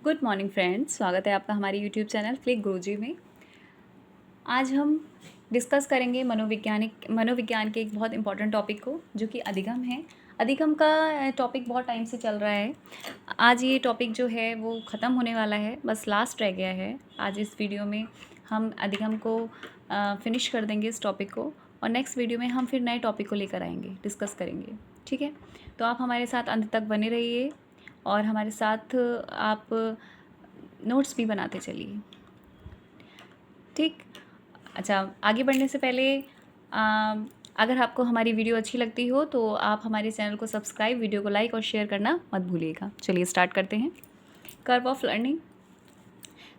Good morning friends, स्वागत है आपका हमारे यूट्यूब चैनल क्लिक गुरुजी में। आज हम डिस्कस करेंगे मनोविज्ञान के एक बहुत इंपॉर्टेंट टॉपिक को, जो कि अधिगम है। अधिगम का टॉपिक बहुत टाइम से चल रहा है। आज ये टॉपिक जो है वो ख़त्म होने वाला है, बस लास्ट रह गया है। आज इस वीडियो में हम अधिगम को फिनिश कर देंगे इस टॉपिक को, और नेक्स्ट वीडियो में हम फिर नए टॉपिक को लेकर आएंगे, डिस्कस करेंगे। ठीक है, तो आप हमारे साथ अंत तक बने रहिए और हमारे साथ आप नोट्स भी बनाते चलिए। ठीक, अच्छा, आगे बढ़ने से पहले अगर आपको हमारी वीडियो अच्छी लगती हो तो आप हमारे चैनल को सब्सक्राइब, वीडियो को लाइक और शेयर करना मत भूलिएगा। चलिए स्टार्ट करते हैं। Curve of learning.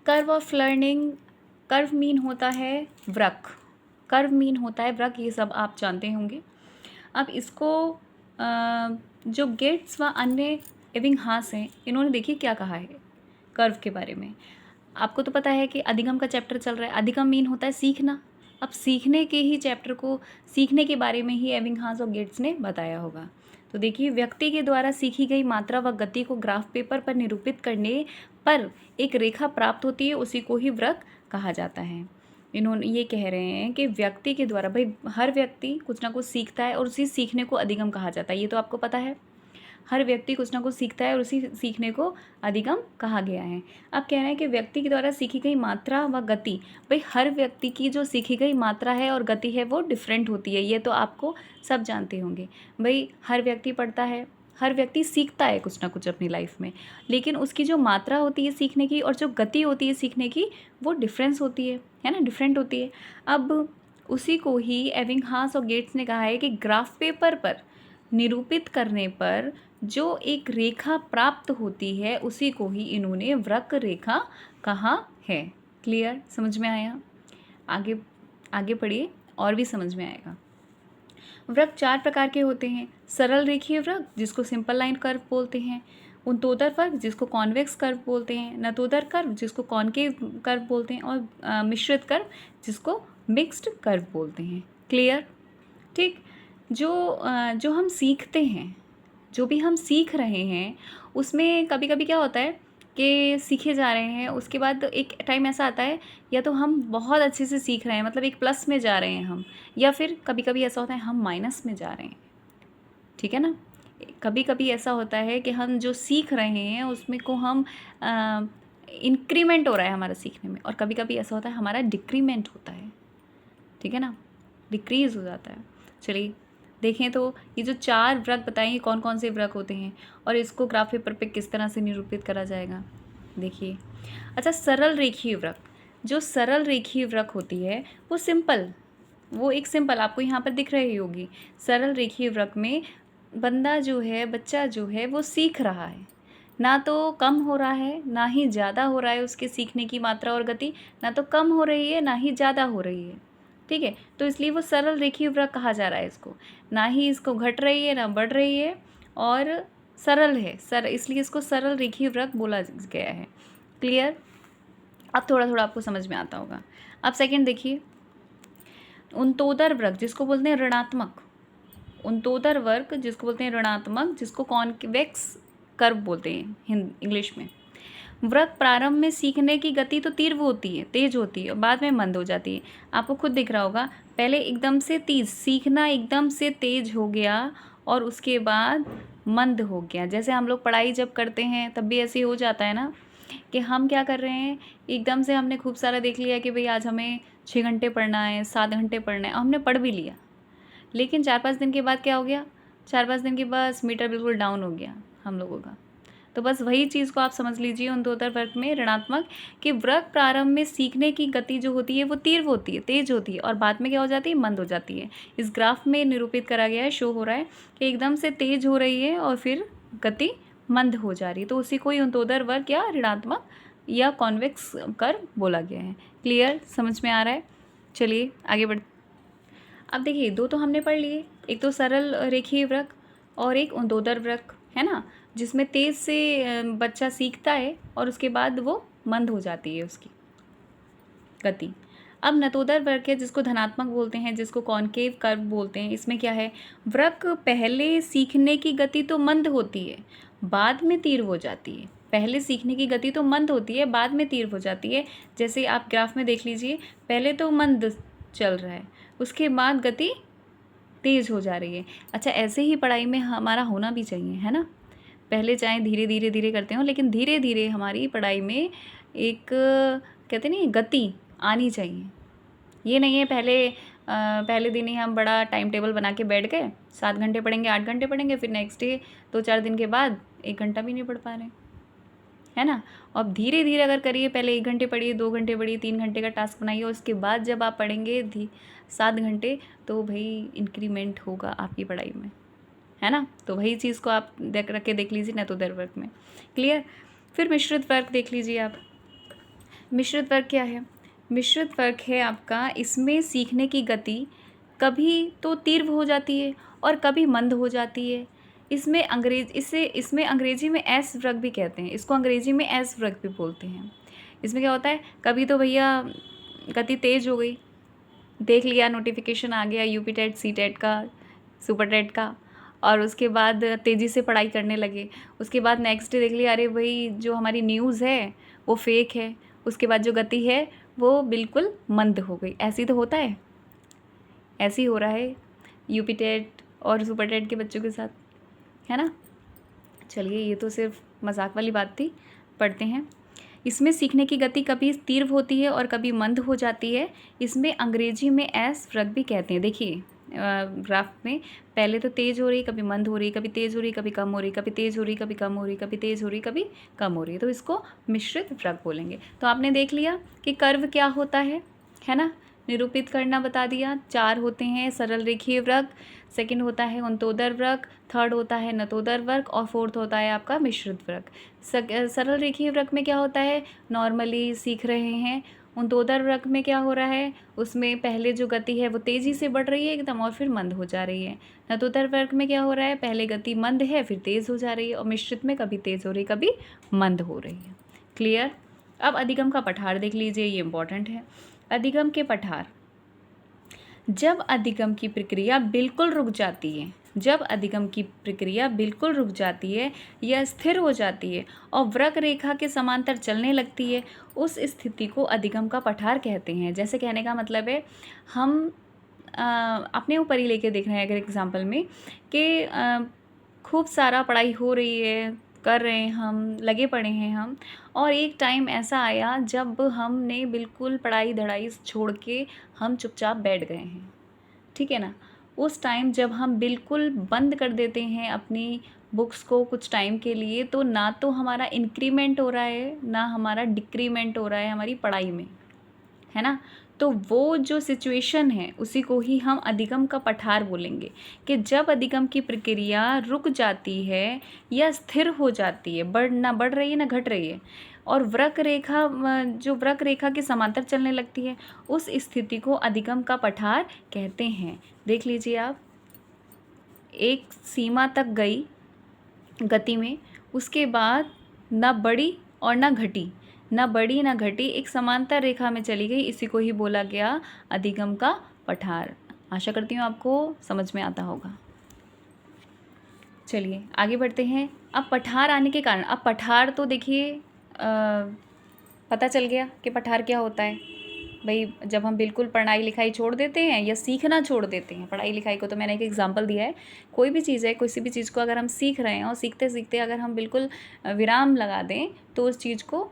Curve of learning, curve mean होता है वृक्क। कर्व मीन होता है वृक्क, ये सब आप जानते होंगे। अब इसको जो गेट्स व अन्य एबिंगहास हैं, इन्होंने देखिए क्या कहा है कर्व के बारे में। आपको तो पता है कि अधिगम का चैप्टर चल रहा है। अधिगम मीन होता है सीखना। अब सीखने के ही चैप्टर को, सीखने के बारे में ही एबिंगहास और गेट्स ने बताया होगा। तो देखिए, व्यक्ति के द्वारा सीखी गई मात्रा व गति को ग्राफ पेपर पर निरूपित करने पर एक रेखा प्राप्त होती है, उसी को ही वृक्क कहा जाता है। इन्होंने ये कह रहे हैं कि व्यक्ति के द्वारा, भाई हर व्यक्ति कुछ ना कुछ सीखता है और उसी सीखने को अधिगम कहा जाता है। ये तो आपको पता है, हर व्यक्ति कुछ ना कुछ सीखता है और उसी सीखने को अधिगम कहा गया है। अब कह रहे हैं कि व्यक्ति के द्वारा सीखी गई मात्रा व गति, भाई हर व्यक्ति की जो सीखी गई मात्रा है और गति है वो डिफरेंट होती है। ये तो आपको सब जानते होंगे। भाई हर व्यक्ति पढ़ता है, हर व्यक्ति सीखता है कुछ ना कुछ अपनी लाइफ में, लेकिन उसकी जो मात्रा होती है सीखने की और जो गति होती है सीखने की, वो डिफरेंस होती है ना, डिफरेंट होती है। अब उसी को ही एबिंगहास और गेट्स ने कहा है कि ग्राफ पेपर पर निरूपित करने पर जो एक रेखा प्राप्त होती है, उसी को ही इन्होंने वृक्क रेखा कहा है। क्लियर, समझ में आया? आगे आगे पढ़िए और भी समझ में आएगा। वृक्क 4 प्रकार के होते हैं। सरल रेखीय वृक्क, जिसको सिंपल लाइन कर्व बोलते हैं। उन्तोदर वृक्क, जिसको कॉन्वेक्स कर्व बोलते हैं। नतोदर कर्व, जिसको कॉन्केव कर्व बोलते हैं। और मिश्रित कर्व, जिसको मिक्स्ड कर्व बोलते हैं। क्लियर? ठीक, जो हम सीखते हैं, जो भी हम सीख रहे हैं, उसमें कभी कभी क्या होता है कि सीखे जा रहे हैं, उसके बाद एक टाइम ऐसा आता है, या तो हम बहुत अच्छे से सीख रहे हैं, मतलब एक प्लस में जा रहे हैं हम, या फिर कभी कभी ऐसा होता है हम माइनस में जा रहे हैं। ठीक है ना? कभी कभी ऐसा होता है कि हम जो सीख रहे हैं उसमें को हम इंक्रीमेंट हो रहा है हमारा सीखने में, और कभी कभी ऐसा होता है हमारा डिक्रीमेंट होता है। ठीक है ना, डिक्रीज़ हो जाता है। चलिए देखें तो ये जो 4 वृक्क बताएं, ये कौन कौन से वृक्क होते हैं और इसको ग्राफ पेपर पे किस तरह से निरूपित करा जाएगा, देखिए। अच्छा, सरल रेखीय वृक्क। जो सरल रेखीय वृक्क होती है वो सिंपल, वो एक सिंपल आपको यहाँ पर दिख रही होगी। सरल रेखीय वृक्क में बच्चा जो है वो सीख रहा है, ना तो कम हो रहा है ना ही ज़्यादा हो रहा है उसके सीखने की मात्रा और गति, ना तो कम हो रही है ना ही ज़्यादा हो रही है। ठीक है, तो इसलिए वो सरल रेखीय वृक्क कहा जा रहा है इसको। ना ही इसको घट रही है ना बढ़ रही है, और सरल है, इसलिए इसको सरल रेखीय वृक्क बोला गया है। क्लियर? अब थोड़ा थोड़ा आपको समझ में आता होगा। अब सेकंड देखिए, उन्तोदर वृक्क, जिसको बोलते हैं ऋणात्मक। उन्तोदर वृक्क जिसको बोलते हैं ऋणात्मक, जिसको कॉन्वेक्स कर्व बोलते हैं इंग्लिश में। वृक्क प्रारंभ में सीखने की गति तो तीव्र होती है, तेज होती है, और बाद में मंद हो जाती है। आपको खुद दिख रहा होगा, पहले एकदम से तेज सीखना, एकदम से तेज हो गया और उसके बाद मंद हो गया। जैसे हम लोग पढ़ाई जब करते हैं तब भी ऐसे ही हो जाता है ना, कि हम क्या कर रहे हैं, एकदम से हमने खूब सारा देख लिया कि भाई आज हमें 6 घंटे पढ़ना है, 7 घंटे पढ़ना है, और हमने पढ़ भी लिया, लेकिन 4-5 दिन के बाद क्या हो गया, 4-5 दिन के बाद मीटर बिल्कुल डाउन हो गया हम लोगों का। तो बस वही चीज़ को आप समझ लीजिए उन्तोदर वृक्क में ऋणात्मक, कि वृक्क प्रारंभ में सीखने की गति जो होती है वो तीव्र होती है, तेज होती है, और बाद में क्या हो जाती है, मंद हो जाती है। इस ग्राफ में निरूपित करा गया है, शो हो रहा है कि एकदम से तेज हो रही है और फिर गति मंद हो जा रही है, तो उसी को ही उन्तोदर वृक्क या ऋणात्मक या कॉन्वेक्स कर्व बोला गया है। क्लियर, समझ में आ रहा है? चलिए आगे बढ़। अब देखिए, 2 तो हमने पढ़ लिए, एक तो सरल रेखीय वृक्क और एक उन्तोदर वृक्क, है ना, जिसमें तेज़ से बच्चा सीखता है और उसके बाद वो मंद हो जाती है उसकी गति। अब नतोदर वृक्क है, जिसको धनात्मक बोलते हैं, जिसको कॉन्केव कर्व बोलते हैं। इसमें क्या है, वृक्क पहले सीखने की गति तो मंद होती है, बाद में तीव्र हो जाती है। पहले सीखने की गति तो मंद होती है, बाद में तीव्र हो जाती है। जैसे आप ग्राफ में देख लीजिए, पहले तो मंद चल रहा है, उसके बाद गति तेज़ हो जा रही है। अच्छा, ऐसे ही पढ़ाई में हमारा होना भी चाहिए, है ना। पहले चाहे धीरे धीरे धीरे करते हो, लेकिन धीरे धीरे हमारी पढ़ाई में एक कहते नहीं गति आनी चाहिए। ये नहीं है पहले दिन ही हम बड़ा टाइम टेबल बना के बैठ गए, 7 घंटे पढ़ेंगे, 8 घंटे पढ़ेंगे, फिर नेक्स्ट डे 2-4 दिन के बाद 1 घंटा भी नहीं पढ़ पा रहे, है ना। अब धीरे धीरे अगर करिए, पहले 1 घंटे पढ़िए, 2 घंटे पढ़िए, 3 घंटे का टास्क बनाइए, और उसके बाद जब आप पढ़ेंगे 7 घंटे, तो भाई इंक्रीमेंट होगा आपकी पढ़ाई में, है ना। तो वही चीज़ को आप रख के देख लीजिए नतोदर वर्ग में। क्लियर। फिर मिश्रित वर्ग देख लीजिए आप। मिश्रित वर्ग क्या है? मिश्रित वर्ग है आपका, इसमें सीखने की गति कभी तो तीव्र हो जाती है और कभी मंद हो जाती है। इसमें अंग्रेजी में एस वर्ग भी कहते हैं, इसको अंग्रेजी में एस वर्ग भी बोलते हैं। इसमें क्या होता है, कभी तो भैया गति तेज़ हो गई, देख लिया नोटिफिकेशन आ गया यूपी टेट, सी टेट का, सुपर टेट का, और उसके बाद तेज़ी से पढ़ाई करने लगे। उसके बाद नेक्स्ट डे देख लिया, अरे भाई जो हमारी न्यूज़ है वो फेक है, उसके बाद जो गति है वो बिल्कुल मंद हो गई। ऐसे ही तो होता है, ऐसे ही हो रहा है यूपी टेट और सुपर टेट के बच्चों के साथ, है ना। चलिए, ये तो सिर्फ मजाक वाली बात थी, पढ़ते हैं। इसमें सीखने की गति कभी तीव्र होती है और कभी मंद हो जाती है। इसमें अंग्रेजी में एस वर्ग भी कहते हैं। देखिए ग्राफ में पहले तो तेज़ हो रही, कभी मंद हो रही, कभी तेज़ हो रही, कभी कम हो रही, कभी तेज़ हो रही, कभी कम हो रही, कभी तेज़ हो रही, कभी कम हो रही है, तो इसको मिश्रित वर्ग बोलेंगे। तो आपने देख लिया कि कर्व क्या होता है ना। निरूपित करना बता दिया। 4 होते हैं सरल रेखीय वर्ग, सेकंड होता है अंत्योदर वर्ग, थर्ड होता है नतोदर वर्ग, और फोर्थ होता है आपका मिश्रित वर्ग। सरल रेखीय वर्ग में क्या होता है, नॉर्मली सीख रहे हैं। अंत्योदर वर्ग में क्या हो रहा है, उसमें पहले जो गति है वो तेज़ी से बढ़ रही है एकदम, और फिर मंद हो जा रही है। नतोदर वर्ग में क्या हो रहा है, पहले गति मंद है, फिर तेज़ हो जा रही है, और मिश्रित में कभी तेज़ हो रही, कभी मंद हो रही है। क्लियर। अब अधिगम का पठार देख लीजिए, ये इंपॉर्टेंट है। अधिगम के पठार, जब अधिगम की प्रक्रिया बिल्कुल रुक जाती है, जब अधिगम की प्रक्रिया बिल्कुल रुक जाती है या स्थिर हो जाती है और वक्र रेखा के समांतर चलने लगती है, उस स्थिति को अधिगम का पठार कहते हैं। जैसे कहने का मतलब है, हम अपने ऊपर ही लेके देख रहे हैं अगर एग्जाम्पल में कि खूब सारा पढ़ाई हो रही है, कर रहे हैं हम, लगे पड़े हैं हम, और एक टाइम ऐसा आया जब हमने बिल्कुल पढ़ाई धड़ाई छोड़ के हम चुपचाप बैठ गए हैं, ठीक है ना। उस टाइम जब हम बिल्कुल बंद कर देते हैं अपनी बुक्स को कुछ टाइम के लिए, तो ना तो हमारा इंक्रीमेंट हो रहा है, ना हमारा डिक्रीमेंट हो रहा है हमारी पढ़ाई में, है ना। तो वो जो सिचुएशन है उसी को ही हम अधिगम का पठार बोलेंगे, कि जब अधिगम की प्रक्रिया रुक जाती है या स्थिर हो जाती है, ना बढ़ रही है ना घट रही है, और जो वक्र रेखा के समांतर चलने लगती है, उस स्थिति को अधिगम का पठार कहते हैं। देख लीजिए आप, एक सीमा तक गई गति में, उसके बाद ना बढ़ी और ना घटी, ना बढ़ी ना घटी, एक समांतर रेखा में चली गई, इसी को ही बोला गया अधिगम का पठार। आशा करती हूँ आपको समझ में आता होगा। चलिए आगे बढ़ते हैं। अब पठार आने के कारण, अब पठार तो देखिए पता चल गया कि पठार क्या होता है। भाई जब हम बिल्कुल पढ़ाई लिखाई छोड़ देते हैं या सीखना छोड़ देते हैं, पढ़ाई लिखाई को तो मैंने एक एग्जांपल दिया है, कोई भी चीज़ है, किसी भी चीज़ को अगर हम सीख रहे हैं और सीखते सीखते अगर हम बिल्कुल विराम लगा दें, तो उस चीज़ को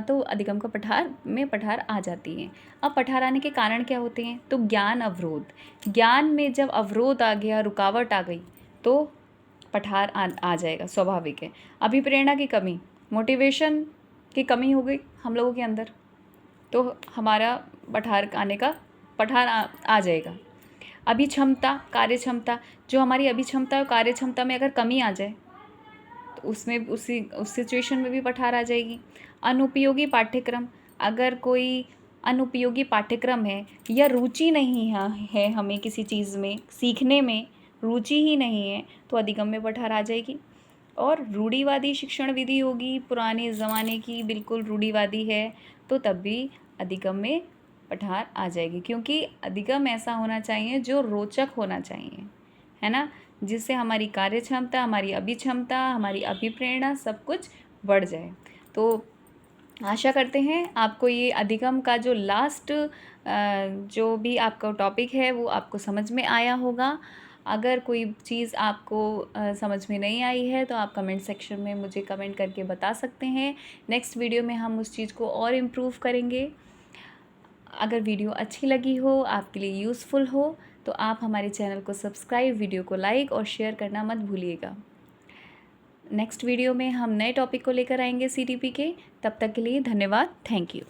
तो अधिगम का पठार आ जाती है। अब पठार आने के कारण क्या होते हैं, तो ज्ञान अवरोध, ज्ञान में जब अवरोध आ गया, रुकावट आ गई, तो पठार आ जाएगा, स्वाभाविक है। अभिप्रेरणा की कमी, मोटिवेशन की कमी हो गई हम लोगों के अंदर, तो हमारा पठार आ जाएगा। अभिक्षमता, कार्यक्षमता, जो हमारी अभिक्षमता और कार्यक्षमता में अगर कमी आ जाए, तो उसमें उस सिचुएशन में भी पठार आ जाएगी। अनुपयोगी पाठ्यक्रम, अगर कोई अनुपयोगी पाठ्यक्रम है या रुचि नहीं है हमें किसी चीज़ में, सीखने में रुचि ही नहीं है, तो अधिगम में पठार आ जाएगी। और रूढ़िवादी शिक्षण विधि होगी, पुराने ज़माने की बिल्कुल रूढ़िवादी है, तो तब भी अधिगम में पठार आ जाएगी, क्योंकि अधिगम ऐसा होना चाहिए जो रोचक होना चाहिए, है ना, जिससे हमारी कार्यक्षमता, हमारी अभिक्षमता, हमारी अभिप्रेरणा सब कुछ बढ़ जाए। तो आशा करते हैं आपको ये अधिगम का जो लास्ट जो भी आपका टॉपिक है वो आपको समझ में आया होगा। अगर कोई चीज़ आपको समझ में नहीं आई है तो आप कमेंट सेक्शन में मुझे कमेंट करके बता सकते हैं। नेक्स्ट वीडियो में हम उस चीज़ को और इम्प्रूव करेंगे। अगर वीडियो अच्छी लगी हो, आपके लिए यूज़फुल हो, तो आप हमारे चैनल को सब्सक्राइब, वीडियो को लाइक और शेयर करना मत भूलिएगा। नेक्स्ट वीडियो में हम नए टॉपिक को लेकर आएंगे CTP के। तब तक के लिए धन्यवाद। Thank you.